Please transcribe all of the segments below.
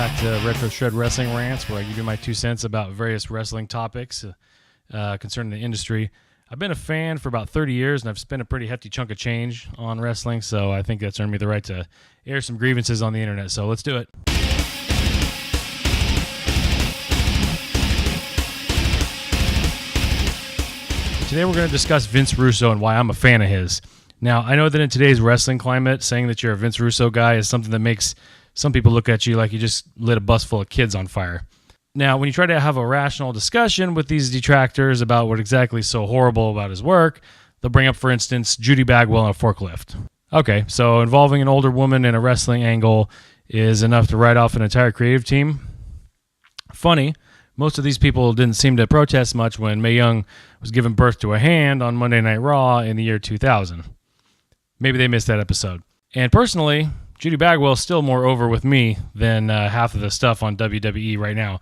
back to Retro Shred Wrestling Rants, where I give you my 2 cents about various wrestling topics concerning the industry. I've been a fan for about 30 years, and I've spent a pretty hefty chunk of change on wrestling, so I think that's earned me the right to air some grievances on the internet, so let's do it. Today we're going to discuss Vince Russo and why I'm a fan of his. Now, I know that in today's wrestling climate, saying that you're a Vince Russo guy is something that makes some people look at you like you just lit a bus full of kids on fire. Now, when you try to have a rational discussion with these detractors about what exactly is so horrible about his work, they'll bring up, for instance, Judy Bagwell on a forklift. Okay, so involving an older woman in a wrestling angle is enough to write off an entire creative team? Funny, most of these people didn't seem to protest much when Mae Young was giving birth to a hand on Monday Night Raw in the year 2000. Maybe they missed that episode. And personally, Judy Bagwell's still more over with me than half of the stuff on WWE right now.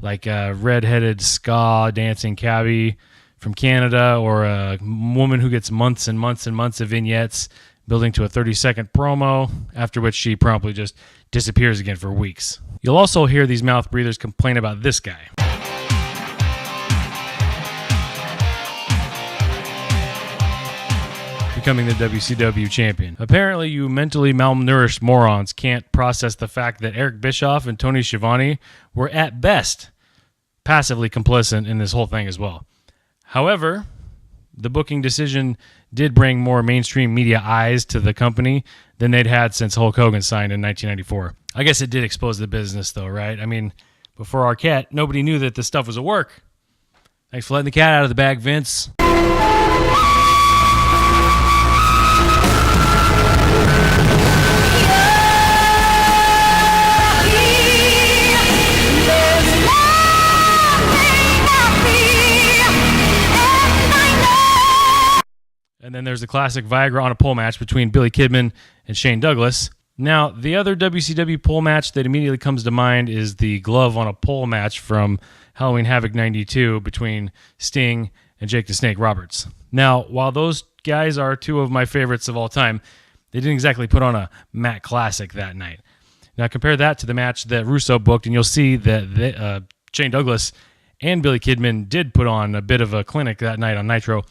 Like a red-headed ska dancing cabbie from Canada, or a woman who gets months and months and months of vignettes building to a 30-second promo, after which she promptly just disappears again for weeks. You'll also hear these mouth breathers complain about this guy. Becoming the WCW champion. Apparently, you mentally malnourished morons can't process the fact that Eric Bischoff and Tony Schiavone were at best passively complicit in this whole thing as well. However, the booking decision did bring more mainstream media eyes to the company than they'd had since Hulk Hogan signed in 1994. I guess it did expose the business though, right? I mean, before Arquette, nobody knew that this stuff was a work. Thanks for letting the cat out of the bag, Vince. And then there's the classic Viagra on a pole match between Billy Kidman and Shane Douglas. Now, the other WCW pole match that immediately comes to mind is the glove on a pole match from Halloween Havoc 92 between Sting and Jake the Snake Roberts. Now, while those guys are two of my favorites of all time, they didn't exactly put on a Matt Classic that night. Now, compare that to the match that Russo booked, and you'll see that Shane Douglas and Billy Kidman did put on a bit of a clinic that night on Nitro.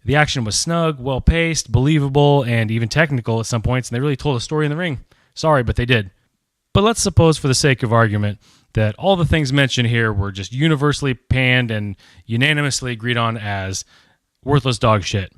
The action was snug, well-paced, believable, and even technical at some points, and they really told a story in the ring. Sorry, but they did. But let's suppose, for the sake of argument, that all the things mentioned here were just universally panned and unanimously agreed on as worthless dog shit.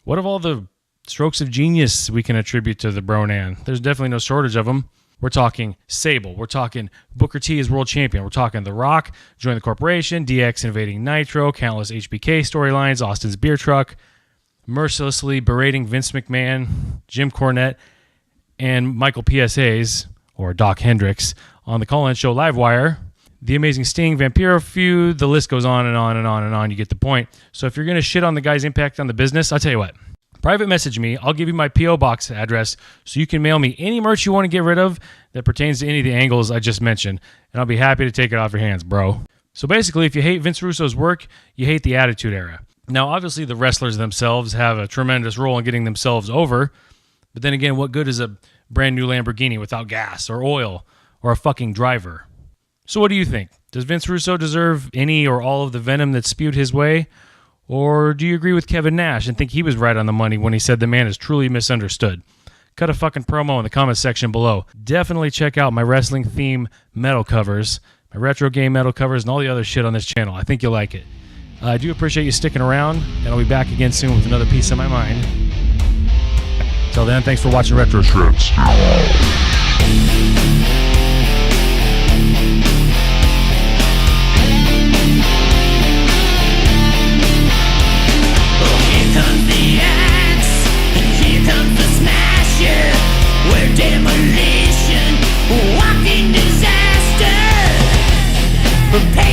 What of all the strokes of genius we can attribute to the Bronan? There's definitely no shortage of them. We're talking Sable. We're talking Booker T as world champion. We're talking The Rock, join the corporation, DX invading Nitro, countless HBK storylines, Austin's beer truck, mercilessly berating Vince McMahon, Jim Cornette, and Michael PSAs, or Doc Hendricks, on the call-in show Livewire, the Amazing Sting Vampiro feud. The list goes on and on and on and on. You get the point. So if you're going to shit on the guy's impact on the business, I'll tell you what. Private message me. I'll give you my P.O. box address so you can mail me any merch you want to get rid of that pertains to any of the angles I just mentioned, and I'll be happy to take it off your hands, bro. So basically, if you hate Vince Russo's work, you hate the Attitude Era. Now, obviously, the wrestlers themselves have a tremendous role in getting themselves over, but then again, what good is a brand new Lamborghini without gas or oil or a fucking driver? So what do you think? Does Vince Russo deserve any or all of the venom that's spewed his way? Or do you agree with Kevin Nash and think he was right on the money when he said the man is truly misunderstood? Cut a fucking promo in the comment section below. Definitely check out my wrestling theme metal covers, my retro game metal covers, and all the other shit on this channel. I think you'll like it. I do appreciate you sticking around, and I'll be back again soon with another piece of my mind. Till then, thanks for watching Retro Shreds. Demolition, walking disaster. Prepare